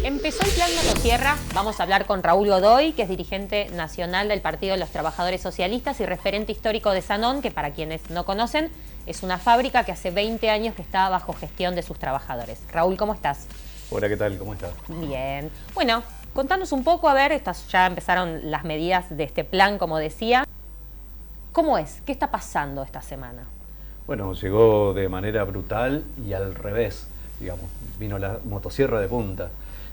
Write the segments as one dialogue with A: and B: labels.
A: Empezó el plan Motosierra. Vamos a hablar con Raúl Godoy, que es dirigente nacional del Partido de los Trabajadores Socialistas y referente histórico de Sanón, que para quienes no conocen, es una fábrica que hace 20 años que está bajo gestión de sus trabajadores. Raúl, ¿cómo estás?
B: Hola, ¿qué tal? ¿Cómo estás?
A: Bien. Bueno, contanos un poco, a ver, ya empezaron las medidas de este plan, como decía. ¿Cómo es? ¿Qué está pasando esta semana?
B: Bueno, llegó de manera brutal y al revés, digamos. Vino la motosierra de punta.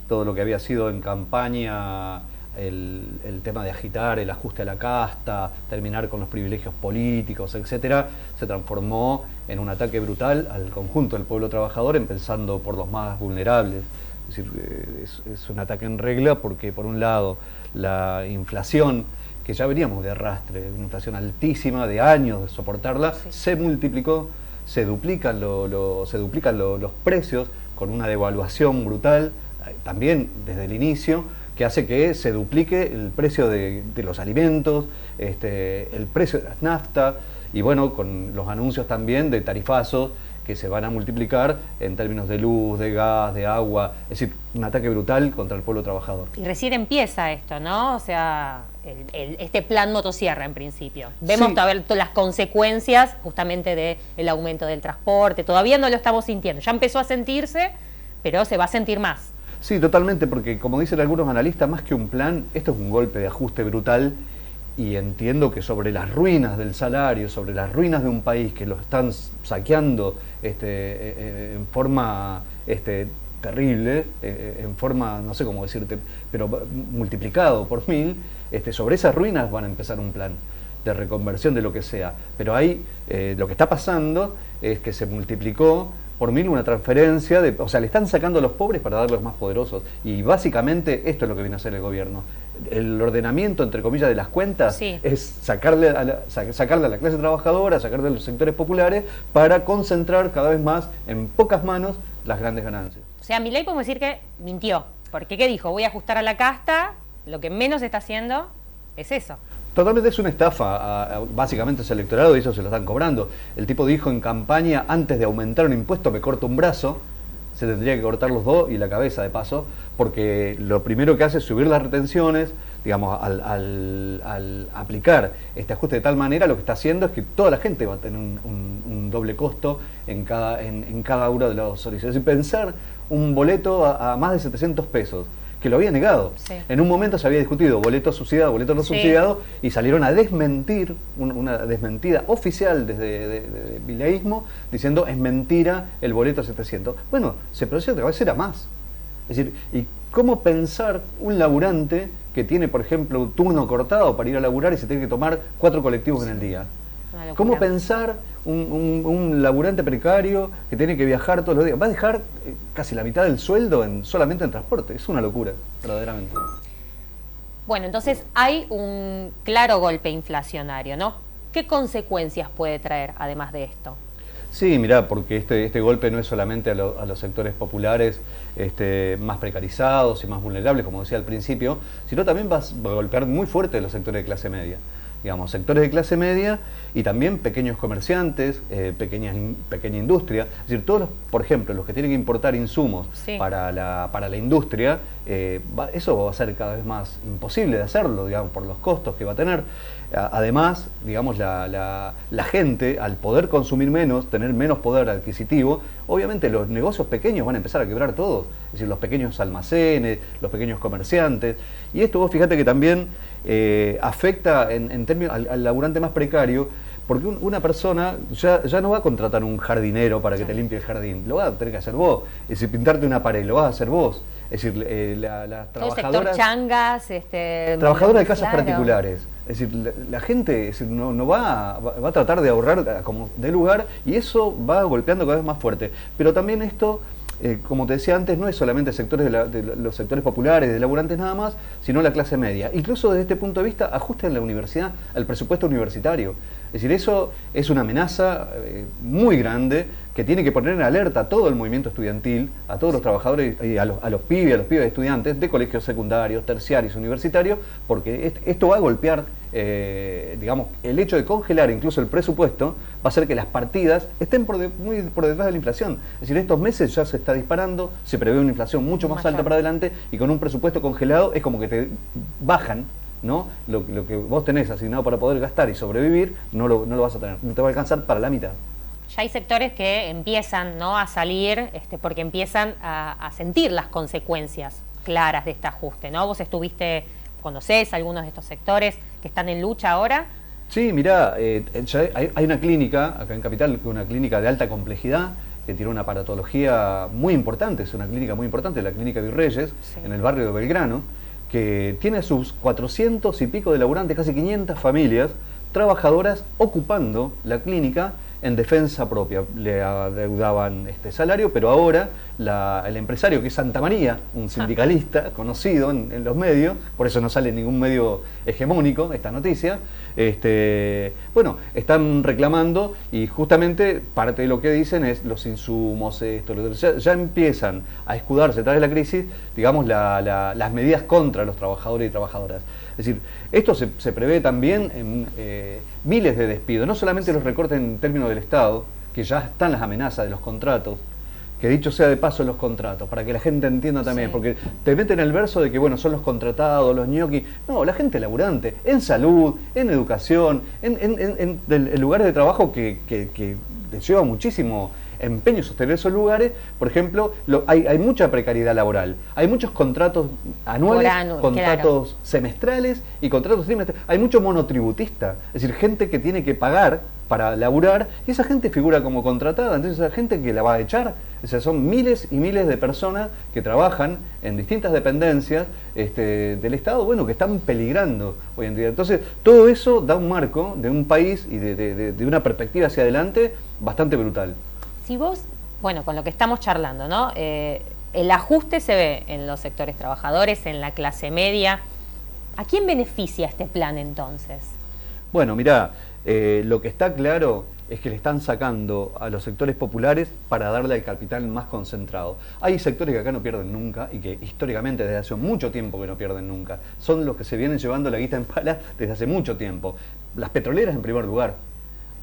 B: Todo lo que había sido en campaña, el tema de agitar, el ajuste a la casta, terminar con los privilegios políticos, etcétera, se transformó en un ataque brutal al conjunto del pueblo trabajador, empezando por los más vulnerables. Es decir, es un ataque en regla porque, por un lado, la inflación, que ya veníamos de arrastre, una inflación altísima, de años de soportarla, sí, se multiplicó, se duplican los precios con una devaluación brutal, también desde el inicio, que hace que se duplique el precio de los alimentos, el precio de las naftas, y bueno, con los anuncios también de tarifazos que se van a multiplicar en términos de luz, de gas, de agua, es decir, un ataque brutal contra el pueblo trabajador.
A: Y recién empieza esto, ¿no? O sea, este plan motosierra en principio. Vemos sí, todas las consecuencias justamente del aumento del transporte, todavía no lo estamos sintiendo, ya empezó a sentirse, pero se va a sentir más.
B: Sí, totalmente, porque como dicen algunos analistas, más que un plan, esto es un golpe de ajuste brutal. Y entiendo que sobre las ruinas del salario, sobre las ruinas de un país que lo están saqueando en forma terrible, en forma, no sé cómo decirte, pero multiplicado por 1000, sobre esas ruinas van a empezar un plan de reconversión de lo que sea. Pero ahí lo que está pasando es que se multiplicó por 1000 una transferencia, o sea, le están sacando a los pobres para darle a los más poderosos. Y básicamente esto es lo que viene a hacer el gobierno. El ordenamiento, entre comillas, de las cuentas, sí, es sacarle a la clase trabajadora, sacarle a los sectores populares, para concentrar cada vez más en pocas manos las grandes ganancias.
A: O sea, Milei podemos decir que mintió, porque ¿qué dijo? Voy a ajustar a la casta, lo que menos está haciendo es eso.
B: Totalmente es una estafa, básicamente es electorado y eso se lo están cobrando. El tipo dijo en campaña, antes de aumentar un impuesto me corto un brazo, se tendría que cortar los dos y la cabeza de paso, porque lo primero que hace es subir las retenciones, digamos, al aplicar este ajuste de tal manera, lo que está haciendo es que toda la gente va a tener un doble costo en cada uno de los servicios. Es decir, pensar un boleto a más de 700 pesos, que lo había negado. Sí. En un momento se había discutido boleto subsidiado, boleto no subsidiado, y salieron a desmentir, una desmentida oficial desde mileísmo, diciendo es mentira el boleto 700. Bueno, se produce otra vez, era más. Es decir, ¿y cómo pensar un laburante que tiene, por ejemplo, un turno cortado para ir a laburar y se tiene que tomar 4 colectivos en el día? ¿Cómo pensar un laburante precario que tiene que viajar todos los días? Va a dejar casi la mitad del sueldo solamente en transporte. Es una locura, verdaderamente.
A: Bueno, entonces hay un claro golpe inflacionario, ¿no? ¿Qué consecuencias puede traer además de esto?
B: Sí, mirá, porque este golpe no es solamente a los sectores populares más precarizados y más vulnerables, como decía al principio, sino también va a golpear muy fuerte a los sectores de clase media. Digamos, sectores de clase media y también pequeños comerciantes, pequeña industria. Es decir, todos por ejemplo, los que tienen que importar insumos, sí, para la industria, eso va a ser cada vez más imposible de hacerlo, digamos, por los costos que va a tener. Además, digamos, la gente, al poder consumir menos, tener menos poder adquisitivo, obviamente los negocios pequeños van a empezar a quebrar todos. Es decir, los pequeños almacenes, los pequeños comerciantes. Y esto vos fíjate que también afecta en términos al laburante más precario, porque una persona ya no va a contratar un jardinero para que te limpie el jardín, lo vas a tener que hacer vos. Es decir, pintarte una pared, lo vas a hacer vos. Es decir, las trabajadoras...
A: changas,
B: trabajadoras de casas particulares. Es decir, la gente no va a tratar de ahorrar como de lugar, y eso va golpeando cada vez más fuerte. Pero también esto, como te decía antes, no es solamente sectores de los sectores populares, de laburantes nada más, sino la clase media. Incluso desde este punto de vista, ajuste en la universidad al presupuesto universitario. Es decir, eso es una amenaza muy grande que tiene que poner en alerta a todo el movimiento estudiantil, a todos los trabajadores, a los pibes estudiantes de colegios secundarios, terciarios, universitarios, porque esto va a golpear digamos, el hecho de congelar incluso el presupuesto va a hacer que las partidas estén muy por detrás de la inflación. Es decir, estos meses ya se está disparando, se prevé una inflación mucho más alta para adelante y con un presupuesto congelado es como que te bajan, ¿no? Lo que vos tenés asignado para poder gastar y sobrevivir, no lo vas a tener, no te va a alcanzar para la mitad.
A: Ya hay sectores que empiezan, ¿no?, a salir porque empiezan a sentir las consecuencias claras de este ajuste, ¿no? Vos conocés algunos de estos sectores que están en lucha ahora.
B: Sí, mirá, hay una clínica acá en Capital, una clínica de alta complejidad, que tiene una aparatología muy importante, es una clínica muy importante, la Clínica Virreyes, sí, en el barrio de Belgrano, que tiene sus 400 y pico de laburantes, casi 500 familias trabajadoras ocupando la clínica en defensa propia. Le adeudaban salario, pero ahora el empresario, que es Santa María, un sindicalista conocido en los medios, por eso no sale en ningún medio hegemónico esta noticia, bueno, están reclamando y justamente parte de lo que dicen es los insumos, ya empiezan a escudarse tras de la crisis, digamos, las medidas contra los trabajadores y trabajadoras. Es decir, esto se prevé también en miles de despidos, no solamente los recortes en términos del Estado, que ya están las amenazas de los contratos, que dicho sea de paso los contratos, para que la gente entienda también, sí, porque te meten el verso de que, bueno, son los contratados, los ñoquis. No, la gente laburante, en salud, en educación, en lugares de trabajo que les lleva muchísimo empeño sostener esos lugares. Por ejemplo, hay mucha precariedad laboral, hay muchos contratos anuales, contratos, claro, semestrales y contratos trimestrales, hay mucho monotributista, es decir, gente que tiene que pagar para laburar, y esa gente figura como contratada, entonces esa gente que la va a echar, o sea, son miles y miles de personas que trabajan en distintas dependencias del Estado, bueno, que están peligrando hoy en día. Entonces, todo eso da un marco de un país y de una perspectiva hacia adelante bastante brutal.
A: Si vos, bueno, con lo que estamos charlando, ¿no? El ajuste se ve en los sectores trabajadores, en la clase media. ¿A quién beneficia este plan entonces?
B: Bueno, mirá, lo que está claro es que le están sacando a los sectores populares para darle al capital más concentrado. Hay sectores que acá no pierden nunca y que históricamente desde hace mucho tiempo que no pierden nunca. Son los que se vienen llevando la guita en pala desde hace mucho tiempo. Las petroleras en primer lugar.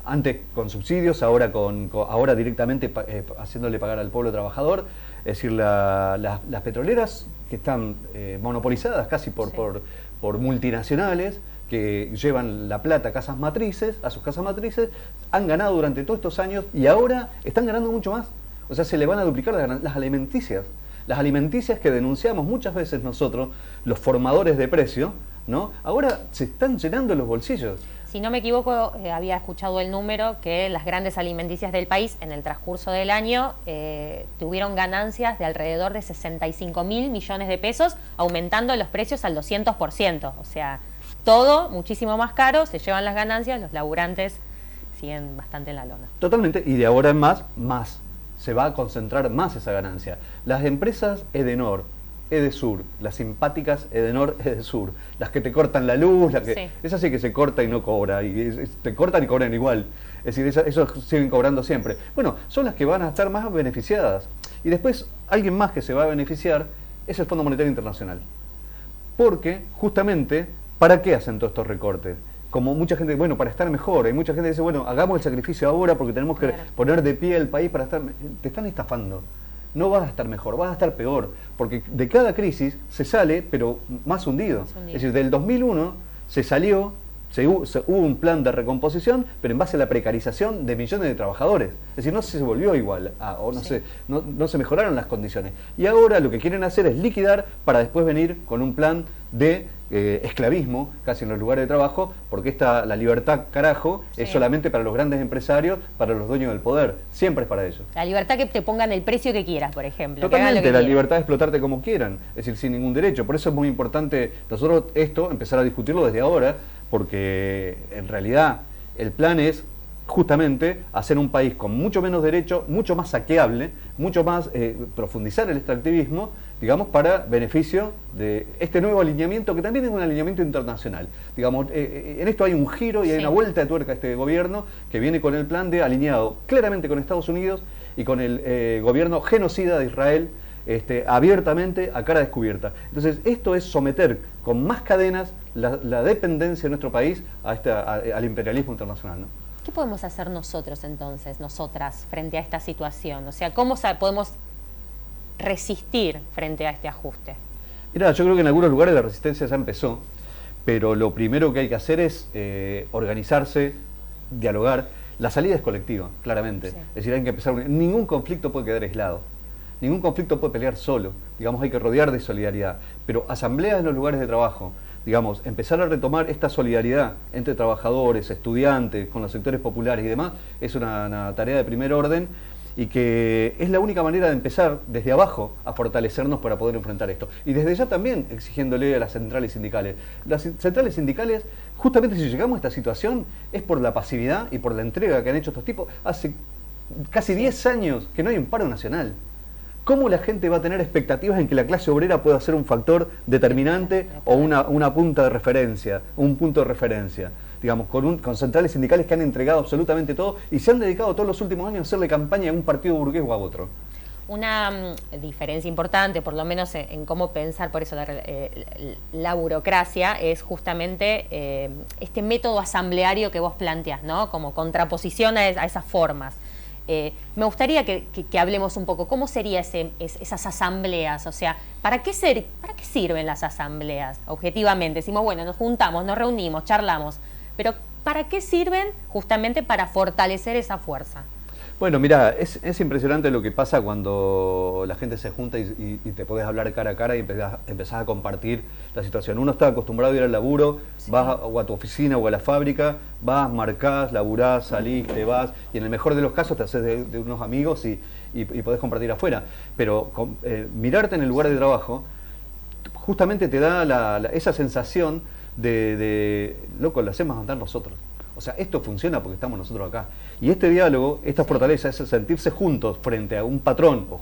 B: Antes con subsidios, ahora directamente haciéndole pagar al pueblo trabajador. Es decir, las petroleras que están monopolizadas casi por multinacionales, que llevan la plata a sus casas matrices, han ganado durante todos estos años y ahora están ganando mucho más. O sea, se le van a duplicar las alimenticias. Las alimenticias que denunciamos muchas veces nosotros, los formadores de precio, ¿no? Ahora se están llenando los bolsillos.
A: Si no me equivoco, había escuchado el número que las grandes alimenticias del país en el transcurso del año tuvieron ganancias de alrededor de 65.000 millones de pesos, aumentando los precios al 200%. O sea, todo muchísimo más caro, se llevan las ganancias, los laburantes siguen bastante en la lona.
B: Totalmente, y de ahora en más, se va a concentrar más esa ganancia. Las empresas Edenor, Edesur, las simpáticas Edenor, Edesur, las que te cortan la luz, esa sí que se corta y no cobra, y te cortan y cobran igual, es decir, esos siguen cobrando siempre. Bueno, son las que van a estar más beneficiadas. Y después, alguien más que se va a beneficiar es el Fondo Monetario Internacional. Porque, justamente, ¿para qué hacen todos estos recortes? Como mucha gente, bueno, para estar mejor. Hay mucha gente que dice, bueno, hagamos el sacrificio ahora porque tenemos que poner de pie el país para estar... Te están estafando. No vas a estar mejor, vas a estar peor. Porque de cada crisis se sale, pero más hundido. Es decir, del 2001 se salió, hubo un plan de recomposición, pero en base a la precarización de millones de trabajadores. Es decir, no se volvió igual, no se mejoraron las condiciones. Y ahora lo que quieren hacer es liquidar para después venir con un plan de esclavismo, casi en los lugares de trabajo, porque la libertad, carajo, es solamente para los grandes empresarios, para los dueños del poder, siempre es para ellos.
A: La libertad que te pongan el precio que quieras, por ejemplo.
B: Totalmente, la libertad de explotarte como quieran, es decir, sin ningún derecho. Por eso es muy importante nosotros empezar a discutirlo desde ahora, porque en realidad el plan es justamente hacer un país con mucho menos derecho, mucho más saqueable, mucho más profundizar el extractivismo, digamos, para beneficio de este nuevo alineamiento, que también es un alineamiento internacional. Digamos, en esto hay un giro y hay una vuelta de tuerca a este gobierno que viene con el plan de alineado claramente con Estados Unidos y con el gobierno genocida de Israel, abiertamente, a cara descubierta. Entonces, esto es someter con más cadenas la dependencia de nuestro país al imperialismo internacional, ¿no?
A: ¿Qué podemos hacer nosotros entonces, nosotras, frente a esta situación? O sea, ¿cómo podemos resistir frente a este ajuste?
B: Mira, yo creo que en algunos lugares la resistencia ya empezó, pero lo primero que hay que hacer es organizarse, dialogar. La salida es colectiva, claramente.
A: Sí.
B: Es decir, hay que empezar. Ningún conflicto puede quedar aislado. Ningún conflicto puede pelear solo. Digamos, hay que rodear de solidaridad. Pero asambleas en los lugares de trabajo, digamos, empezar a retomar esta solidaridad entre trabajadores, estudiantes, con los sectores populares y demás, es una tarea de primer orden y que es la única manera de empezar desde abajo a fortalecernos para poder enfrentar esto. Y desde ya también exigiéndole a las centrales sindicales. Las centrales sindicales, justamente si llegamos a esta situación, es por la pasividad y por la entrega que han hecho estos tipos. Hace casi 10 años que no hay un paro nacional. ¿Cómo la gente va a tener expectativas en que la clase obrera pueda ser un factor determinante o una punta de referencia, un punto de referencia? Digamos, con centrales sindicales que han entregado absolutamente todo y se han dedicado todos los últimos años a hacerle campaña a un partido burgués o a otro.
A: Una diferencia importante, por lo menos en cómo pensar, por eso la burocracia, es justamente este método asambleario que vos planteás, ¿no? Como contraposición a esas formas. Me gustaría que hablemos un poco, ¿cómo serían esas asambleas? O sea, ¿para qué sirven las asambleas? Objetivamente, decimos, bueno, nos juntamos, nos reunimos, charlamos, pero ¿para qué sirven? Justamente para fortalecer esa fuerza.
B: Bueno, mira, es impresionante lo que pasa cuando la gente se junta y te podés hablar cara a cara y empezás a compartir la situación. Uno está acostumbrado a ir al laburo, sí. Vas o a tu oficina o a la fábrica, vas, marcás, laburás, salís, te vas, y en el mejor de los casos te haces de unos amigos y podés compartir afuera. Pero mirarte en el lugar de trabajo justamente te da esa sensación de loco, lo hacemos andar nosotros. O sea, esto funciona porque estamos nosotros acá. Y este diálogo, esta fortaleza, es sentirse juntos frente a un patrón o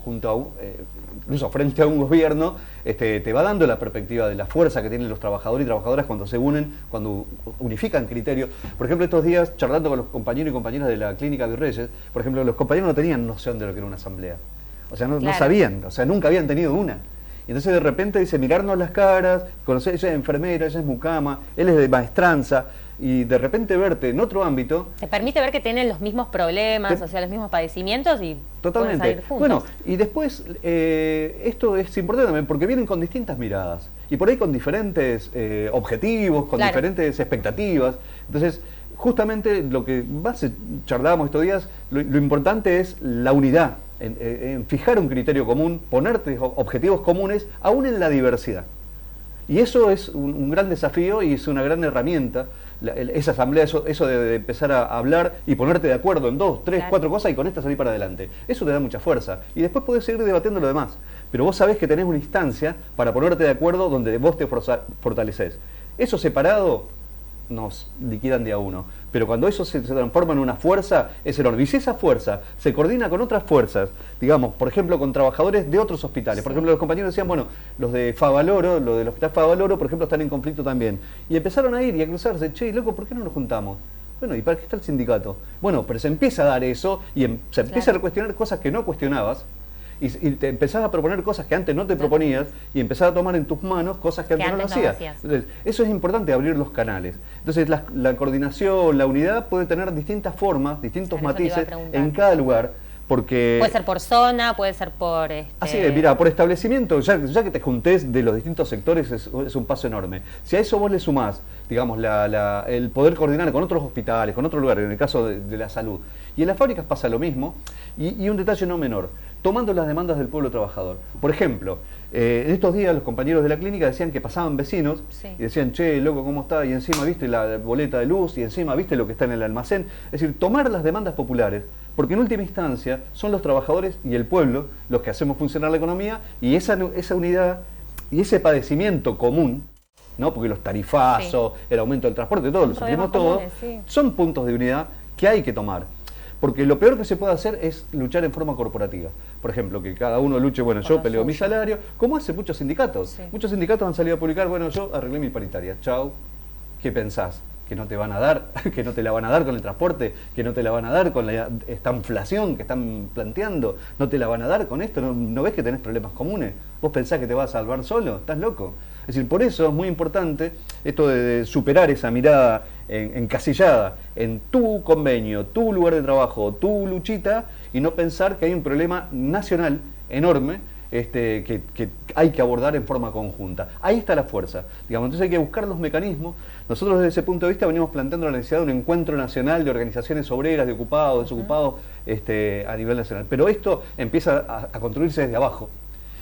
B: incluso frente a un gobierno, te va dando la perspectiva de la fuerza que tienen los trabajadores y trabajadoras cuando se unen, cuando unifican criterios. Por ejemplo, estos días, charlando con los compañeros y compañeras de la Clínica Virreyes, por ejemplo, los compañeros no tenían noción de lo que era una asamblea. O sea, no sabían, o sea, nunca habían tenido una. Y entonces de repente dice, mirarnos las caras, conocer, ella es enfermera, ella es mucama, él es de maestranza, y de repente verte en otro ámbito... Te
A: permite ver que tienen los mismos problemas, o sea, los mismos padecimientos y
B: totalmente.
A: Pueden salir juntos.
B: Bueno, y después, esto es importante también porque vienen con distintas miradas y por ahí con diferentes objetivos, con diferentes expectativas. Entonces, justamente lo que charlábamos estos días, lo importante es la unidad, en fijar un criterio común, ponerte objetivos comunes, aún en la diversidad. Y eso es un gran desafío y es una gran herramienta. Esa asamblea, eso de empezar a hablar y ponerte de acuerdo en 2, 3, 4 cosas y con esta salir para adelante. Eso te da mucha fuerza. Y después podés seguir debatiendo lo demás. Pero vos sabés que tenés una instancia para ponerte de acuerdo donde vos te fortaleces. Eso separado nos liquidan de a uno. Pero cuando eso se transforma en una fuerza, es enorme. Y si esa fuerza se coordina con otras fuerzas, digamos, por ejemplo, con trabajadores de otros hospitales. Por ejemplo, los compañeros decían, bueno, los de Favaloro, los del Hospital Favaloro, por ejemplo, están en conflicto también. Y empezaron a ir y a cruzarse, che, loco, ¿por qué no nos juntamos? Bueno, ¿y para qué está el sindicato? Bueno, pero se empieza a dar eso y se empieza a cuestionar cosas que no cuestionabas. Y te empezás a proponer cosas que antes no te proponías y empezás a tomar en tus manos cosas que antes no lo hacías. Entonces, eso es importante, abrir los canales. Entonces, la coordinación, la unidad puede tener distintas formas, distintos matices en cada lugar. Porque
A: puede ser por zona, puede ser por...
B: Así es, mira, por establecimiento, ya que te juntés de los distintos sectores es un paso enorme. Si a eso vos le sumás, digamos, el poder coordinar con otros hospitales, con otros lugares, en el caso de la salud, y en las fábricas pasa lo mismo, y un detalle no menor, tomando las demandas del pueblo trabajador. Por ejemplo, en estos días los compañeros de la clínica decían que pasaban vecinos y decían, che, loco, ¿cómo está? Y encima viste la boleta de luz, y encima viste lo que está en el almacén. Es decir, tomar las demandas populares, porque en última instancia son los trabajadores y el pueblo los que hacemos funcionar la economía, y esa unidad y ese padecimiento común, ¿no? Porque los tarifazos, el aumento del transporte, todo, lo sufrimos todos, son puntos de unidad que hay que tomar. Porque lo peor que se puede hacer es luchar en forma corporativa. Por ejemplo, que cada uno luche, bueno, yo peleo mi salario, como hacen muchos sindicatos. Muchos sindicatos han salido a publicar, bueno, yo arreglé mi paritaria, chau, ¿qué pensás? que no te van a dar, que no te la van a dar con el transporte, que no te la van a dar con esta inflación que están planteando, no te la van a dar con esto, ¿no ves que tenés problemas comunes? ¿Vos pensás que te vas a salvar solo? ¿Estás loco? Es decir, por eso es muy importante esto de superar esa mirada encasillada en tu convenio, tu lugar de trabajo, tu luchita, y no pensar que hay un problema nacional enorme que hay que abordar en forma conjunta. Ahí está la fuerza. Digamos, entonces hay que buscar los mecanismos. Nosotros desde ese punto de vista venimos planteando la necesidad de un encuentro nacional de organizaciones obreras, de ocupados, desocupados, a nivel nacional. Pero esto empieza a construirse desde abajo.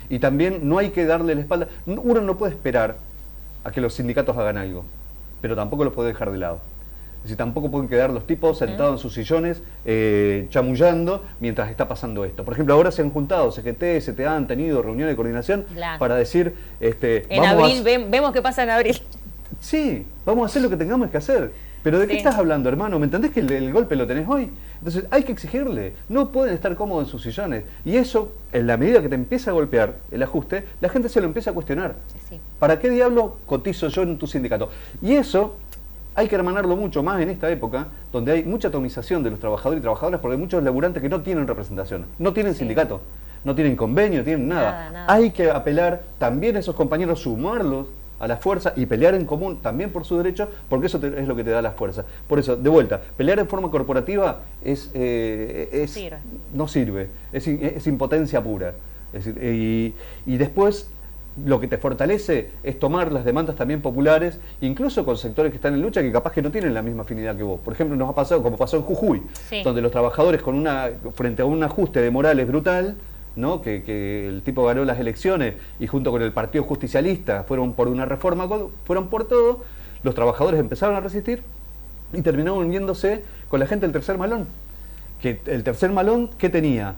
B: Y también no hay que darle la espalda. Uno no puede esperar a que los sindicatos hagan algo, pero tampoco los puede dejar de lado. Es decir, tampoco pueden quedar los tipos sentados en sus sillones chamullando mientras está pasando esto. Por ejemplo, ahora se han juntado CGT, CTA, han tenido reuniones de coordinación para decir...
A: en abril, vemos qué pasa en abril.
B: Sí, vamos a hacer lo que tengamos que hacer. Pero ¿de qué estás hablando, hermano? ¿Me entendés que el golpe lo tenés hoy? Entonces hay que exigirle. No pueden estar cómodos en sus sillones. Y eso, en la medida que te empieza a golpear el ajuste, la gente se lo empieza a cuestionar. Sí. ¿Para qué diablo cotizo yo en tu sindicato? Y eso hay que hermanarlo mucho más en esta época, donde hay mucha atomización de los trabajadores y trabajadoras, porque hay muchos laburantes que no tienen representación, no tienen sindicato, no tienen convenio, no tienen nada. Hay que apelar también a esos compañeros, sumarlos a la fuerza y pelear en común también por sus derechos, porque eso es lo que te da la fuerza. Por eso, de vuelta, pelear en forma corporativa no sirve, es impotencia pura. Es decir, y después lo que te fortalece es tomar las demandas también populares, incluso con sectores que están en lucha que capaz que no tienen la misma afinidad que vos. Por ejemplo, nos ha pasado, como pasó en Jujuy, donde los trabajadores frente a un ajuste de Morales brutal, ¿no? Que el tipo ganó las elecciones y junto con el Partido Justicialista fueron por una reforma, fueron por todo, los trabajadores empezaron a resistir y terminaron uniéndose con la gente del tercer malón. Que el tercer malón, ¿qué tenía?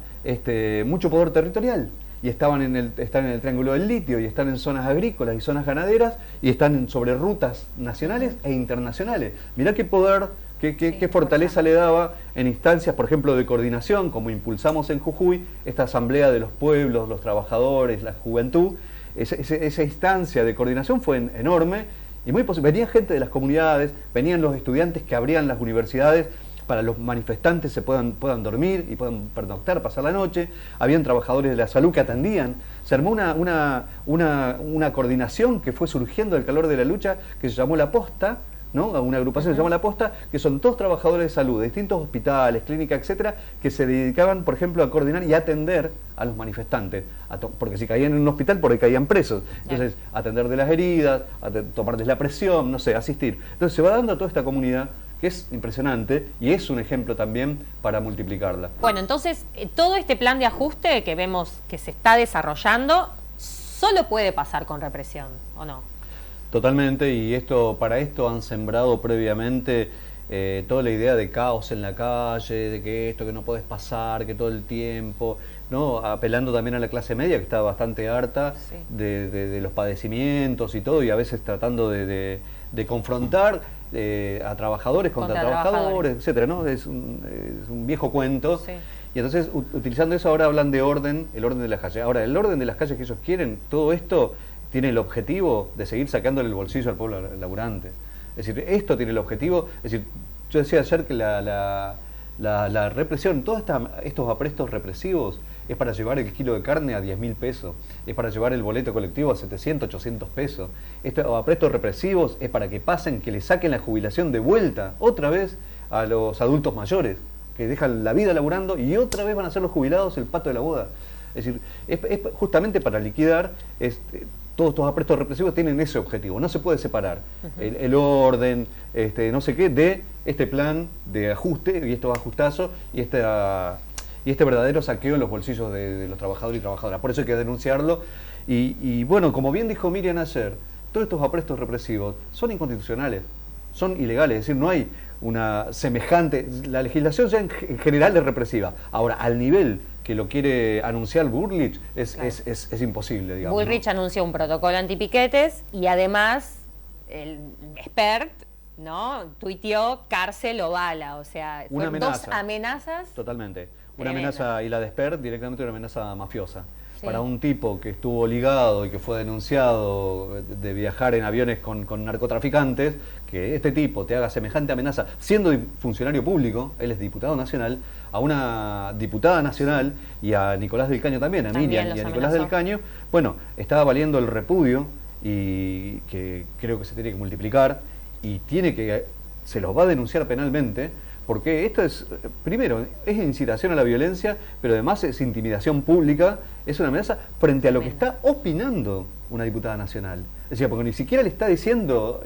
B: Mucho poder territorial. Y están en el Triángulo del Litio, y están en zonas agrícolas y zonas ganaderas, y están sobre rutas nacionales e internacionales. Mirá qué poder, qué fortaleza le daba en instancias, por ejemplo, de coordinación, como impulsamos en Jujuy, esta asamblea de los pueblos, los trabajadores, la juventud. Esa instancia de coordinación fue enorme, y muy posible. Venía gente de las comunidades, venían los estudiantes que abrían las universidades, para los manifestantes se puedan dormir y puedan pernoctar, pasar la noche. Habían trabajadores de la salud que atendían. Se armó una coordinación que fue surgiendo del calor de la lucha, que se llamó La Posta, ¿no? Una agrupación que se llama La Posta, que son todos trabajadores de salud, de distintos hospitales, clínicas, etcétera, que se dedicaban, por ejemplo, a coordinar y atender a los manifestantes, porque si caían en un hospital, por ahí caían presos. Entonces, atender de las heridas, tomarles la presión, no sé, asistir. Entonces se va dando a toda esta comunidad, que es impresionante y es un ejemplo también para multiplicarla.
A: Bueno, entonces, todo este plan de ajuste que vemos que se está desarrollando, solo puede pasar con represión, ¿o no?
B: Totalmente, y para esto han sembrado previamente toda la idea de caos en la calle, de que que no podés pasar, que todo el tiempo, ¿no? Apelando también a la clase media, que está bastante harta de los padecimientos y todo, y a veces tratando de confrontar a trabajadores contra trabajadores, etcétera, ¿no? Es un viejo cuento. Sí. Y entonces, utilizando eso, ahora hablan de el orden de las calles. Ahora, el orden de las calles que ellos quieren, todo esto tiene el objetivo de seguir sacándole el bolsillo al pueblo laburante. Es decir, esto tiene el objetivo, es decir, yo decía ayer que la represión, todos estos aprestos represivos, es para llevar el kilo de carne a 10.000 pesos, es para llevar el boleto colectivo a 700, 800 pesos. Estos aprestos represivos es para que le saquen la jubilación de vuelta, otra vez, a los adultos mayores, que dejan la vida laburando y otra vez van a ser los jubilados el pato de la boda. Es decir, es justamente para liquidar, todos estos aprestos represivos tienen ese objetivo, no se puede separar el orden, no sé qué, de este plan de ajuste y estos ajustazos y este verdadero saqueo en los bolsillos de los trabajadores y trabajadoras. Por eso hay que denunciarlo. Y bueno, como bien dijo Miriam ayer, todos estos aprestos represivos son inconstitucionales, son ilegales, es decir, no hay una semejante... La legislación ya en general es represiva. Ahora, al nivel que lo quiere anunciar Bullrich, es imposible, digamos.
A: Bullrich anunció un protocolo antipiquetes y además el expert, ¿no?, tuiteó cárcel o bala, o sea, fueron dos amenazas.
B: Totalmente. Una amenaza, y la de Esper directamente una amenaza mafiosa.
A: Sí.
B: Para un tipo que estuvo ligado y que fue denunciado de viajar en aviones con narcotraficantes, que este tipo te haga semejante amenaza, siendo funcionario público, él es diputado nacional, a una diputada nacional y a Nicolás del Caño también, a Miriam y a Nicolás del Caño, bueno, estaba valiendo el repudio y que creo que se tiene que multiplicar y se los va a denunciar penalmente. Porque esto es, primero, es incitación a la violencia, pero además es intimidación pública, es una amenaza frente a lo que está opinando una diputada nacional. Es decir, porque ni siquiera le está diciendo,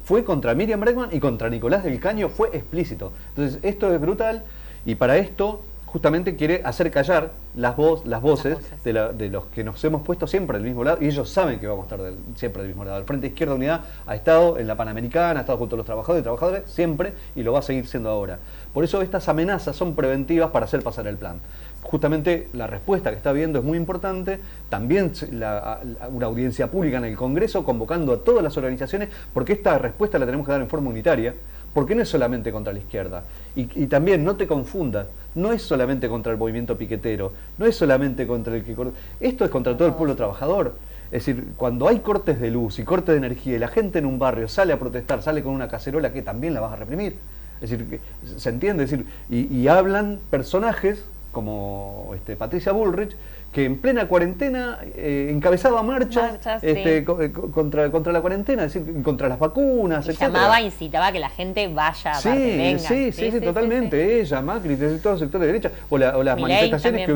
B: fue contra Miriam Bregman y contra Nicolás del Caño, fue explícito. Entonces, esto es brutal y para esto justamente quiere hacer callar las voces de los que nos hemos puesto siempre del mismo lado, y ellos saben que vamos a estar siempre del mismo lado. El Frente Izquierda Unidad ha estado en la Panamericana, ha estado junto a los trabajadores y trabajadoras siempre, y lo va a seguir siendo ahora. Por eso estas amenazas son preventivas para hacer pasar el plan. Justamente la respuesta que está viendo es muy importante, también una audiencia pública en el Congreso convocando a todas las organizaciones, porque esta respuesta la tenemos que dar en forma unitaria, porque no es solamente contra la izquierda. Y también no te confundas, no es solamente contra el movimiento piquetero, no es solamente contra el que... Esto es contra todo el pueblo trabajador. Es decir, cuando hay cortes de luz y cortes de energía y la gente en un barrio sale a protestar, sale con una cacerola, que también la vas a reprimir. Es decir, ¿se entiende? Es decir, y hablan personajes como Patricia Bullrich, que en plena cuarentena encabezaba marchas sí. contra la cuarentena, es decir, contra las vacunas, etc.
A: Llamaba, incitaba a que la gente vaya,
B: sí,
A: aparte, venga.
B: Sí, totalmente. Sí. Ella, Macri, desde todos los sectores de derecha, o las manifestaciones que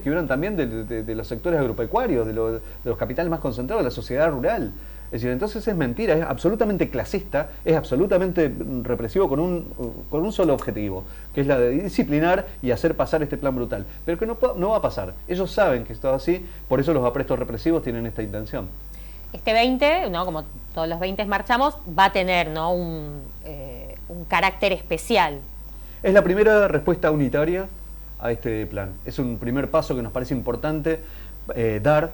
B: hubieron también de los sectores agropecuarios, de los capitales más concentrados, de la sociedad rural. Es decir, entonces es mentira, es absolutamente clasista, es absolutamente represivo con un solo objetivo, que es la de disciplinar y hacer pasar este plan brutal. Pero que no va a pasar. Ellos saben que esto es así, por eso los aprestos represivos tienen esta intención.
A: Este 20, ¿no? Como todos los 20 marchamos, va a tener, ¿no? un carácter especial.
B: Es la primera respuesta unitaria a este plan. Es un primer paso que nos parece importante dar.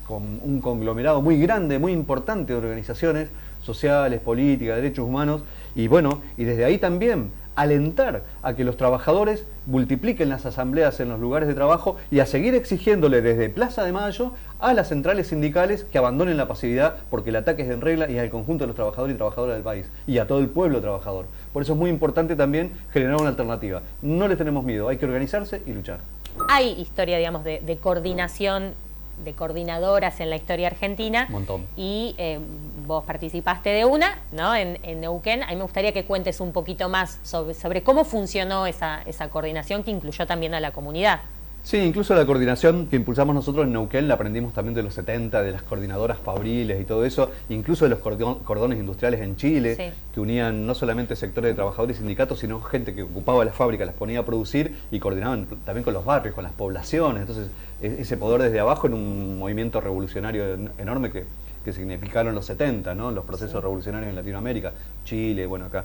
B: Con un conglomerado muy grande, muy importante de organizaciones sociales, políticas, derechos humanos, y bueno, y desde ahí también alentar a que los trabajadores multipliquen las asambleas en los lugares de trabajo y a seguir exigiéndole desde Plaza de Mayo a las centrales sindicales que abandonen la pasividad, porque el ataque es en regla y al conjunto de los trabajadores y trabajadoras del país y a todo el pueblo trabajador. Por eso es muy importante también generar una alternativa. No les tenemos miedo, hay que organizarse y luchar.
A: Hay historia, digamos, de coordinación, de coordinadoras en la historia argentina.
B: Un montón.
A: Y vos participaste de una, ¿no? En Neuquén. A mí me gustaría que cuentes un poquito más sobre cómo funcionó esa coordinación que incluyó también a la comunidad.
B: Sí, incluso la coordinación que impulsamos nosotros en Neuquén la aprendimos también de los 70, de las coordinadoras fabriles y todo eso, incluso de los cordones industriales en Chile, sí, que unían no solamente sectores de trabajadores y sindicatos, sino gente que ocupaba las fábricas, las ponía a producir y coordinaban también con los barrios, con las poblaciones. Entonces, ese poder desde abajo en un movimiento revolucionario enorme que significaron los 70, ¿no? Los procesos, sí, revolucionarios en Latinoamérica, Chile, bueno, acá.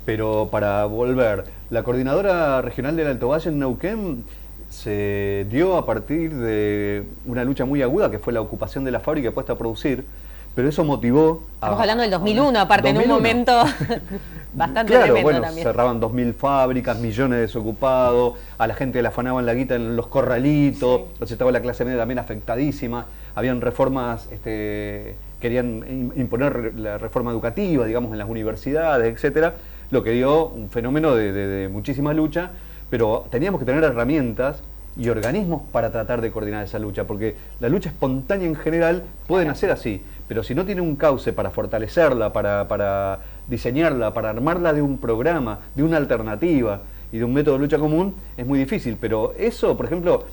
B: Pero para volver, la coordinadora regional del Alto Valle en Neuquén se dio a partir de una lucha muy aguda que fue la ocupación de la fábrica puesta a producir, pero eso motivó
A: Estamos hablando del 2001, aparte 2001. En un momento bastante
B: claro,
A: tremendo
B: bueno,
A: también.
B: Cerraban 2000 fábricas, millones de desocupados, a la gente le afanaban la guita en los corralitos, sí, entonces estaba la clase media también afectadísima, habían reformas, querían imponer la reforma educativa, digamos, en las universidades, etcétera, lo que dio un fenómeno de muchísima lucha, pero teníamos que tener herramientas y organismos para tratar de coordinar esa lucha, porque la lucha espontánea en general puede nacer así, pero si no tiene un cauce para fortalecerla, para diseñarla, para armarla de un programa, de una alternativa y de un método de lucha común, es muy difícil. Pero eso, por ejemplo,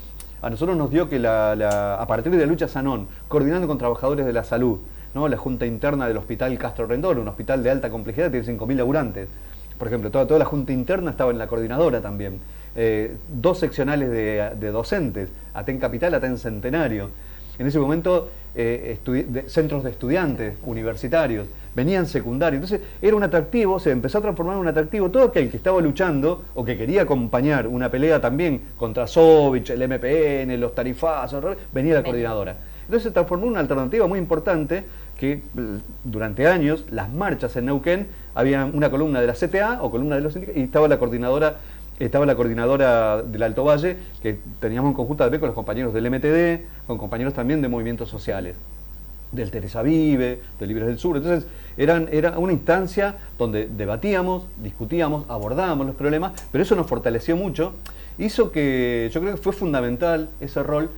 B: a nosotros nos dio que a partir de la lucha Sanón, coordinando con trabajadores de la salud, ¿no? La Junta Interna del Hospital Castro Rendón, un hospital de alta complejidad, tiene 5.000 laburantes. Por ejemplo, toda la Junta Interna estaba en la coordinadora también. 2 seccionales de docentes, Aten Capital, Aten Centenario. En ese momento, centros de estudiantes universitarios, venían secundarios. Entonces, era un atractivo, se empezó a transformar en un atractivo. Todo aquel que estaba luchando o que quería acompañar una pelea también contra Sovich, el MPN, los tarifazos, venía la coordinadora. Entonces se transformó en una alternativa muy importante que durante años las marchas en Neuquén había una columna de la CTA o columna de los sindicatos y estaba la coordinadora estaba la coordinadora del Alto Valle, que teníamos en conjunta también con los compañeros del MTD, con compañeros también de movimientos sociales, del Teresa Vive, de Libres del Sur. Entonces era una instancia donde debatíamos, discutíamos, abordábamos los problemas, pero eso nos fortaleció mucho, hizo que yo creo que fue fundamental ese rol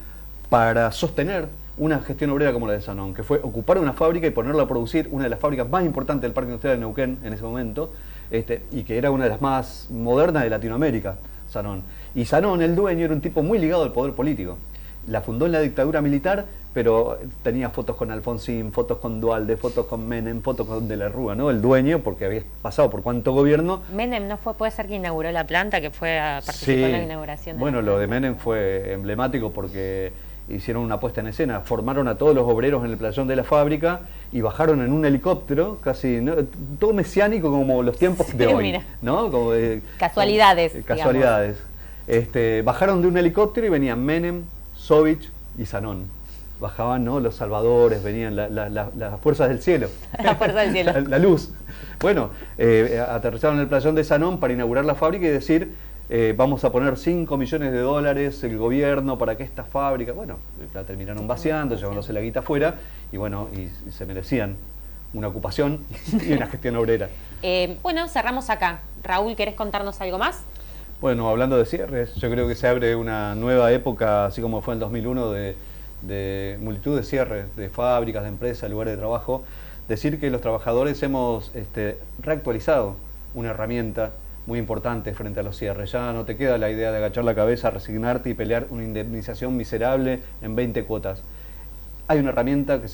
B: para sostener una gestión obrera como la de Sanón, que fue ocupar una fábrica y ponerla a producir, una de las fábricas más importantes del Parque Industrial de Neuquén en ese momento, y que era una de las más modernas de Latinoamérica, Sanón. Y Sanón, el dueño, era un tipo muy ligado al poder político. La fundó en la dictadura militar, pero tenía fotos con Alfonsín, fotos con Duhalde, fotos con Menem, fotos con De la Rúa, ¿no? El dueño, porque había pasado por cuánto gobierno.
A: Menem no fue, puede ser que inauguró la planta, que fue a participar en la inauguración.
B: Bueno, lo de Menem fue emblemático porque hicieron una puesta en escena, formaron a todos los obreros en el playón de la fábrica y bajaron en un helicóptero, casi, ¿no? Todo mesiánico como los tiempos de hoy,
A: mira.
B: ¿no? Como
A: casualidades.
B: Casualidades. Bajaron de un helicóptero y venían Menem, Sovich y Sanón. Bajaban, ¿no?, los salvadores, venían las fuerzas del cielo.
A: La fuerza del cielo.
B: la luz. Bueno, aterrizaron en el playón de Sanón para inaugurar la fábrica y decir, vamos a poner 5 millones de dólares el gobierno para que esta fábrica, bueno, la terminaron vaciando, llevándose la guita afuera, y bueno, y se merecían una ocupación y una gestión obrera.
A: Bueno, cerramos acá. Raúl, ¿querés contarnos algo más?
B: Bueno, hablando de cierres, yo creo que se abre una nueva época, así como fue en el 2001, de multitud de cierres, de fábricas, de empresas, de lugares de trabajo. Decir que los trabajadores hemos reactualizado una herramienta muy importante frente a los cierres. Ya no te queda la idea de agachar la cabeza, resignarte y pelear una indemnización miserable en 20 cuotas. Hay una herramienta que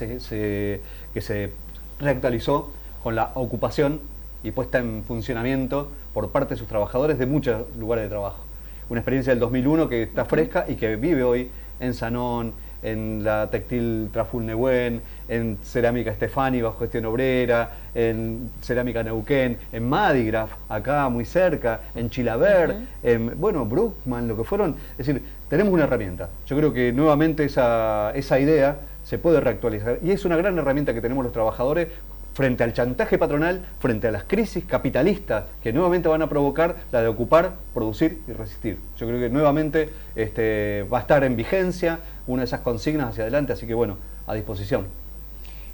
B: se reactualizó con la ocupación y puesta en funcionamiento por parte de sus trabajadores de muchos lugares de trabajo. Una experiencia del 2001 que está fresca y que vive hoy en Sanón, en la Textil Traful Nehuen, en Cerámica Estefani bajo gestión obrera, en Cerámica Neuquén, en Madigraf, acá muy cerca, en Chilaver, en Bruckmann, lo que fueron. Es decir, tenemos una herramienta. Yo creo que nuevamente esa idea se puede reactualizar y es una gran herramienta que tenemos los trabajadores frente al chantaje patronal, frente a las crisis capitalistas que nuevamente van a provocar la de ocupar, producir y resistir. Yo creo que nuevamente va a estar en vigencia una de esas consignas hacia adelante, así que bueno, a disposición.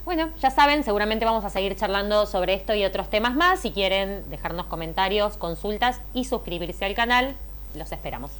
A: Bueno, ya saben, seguramente vamos a seguir charlando sobre esto y otros temas más. Si quieren dejarnos comentarios, consultas y suscribirse al canal, los esperamos.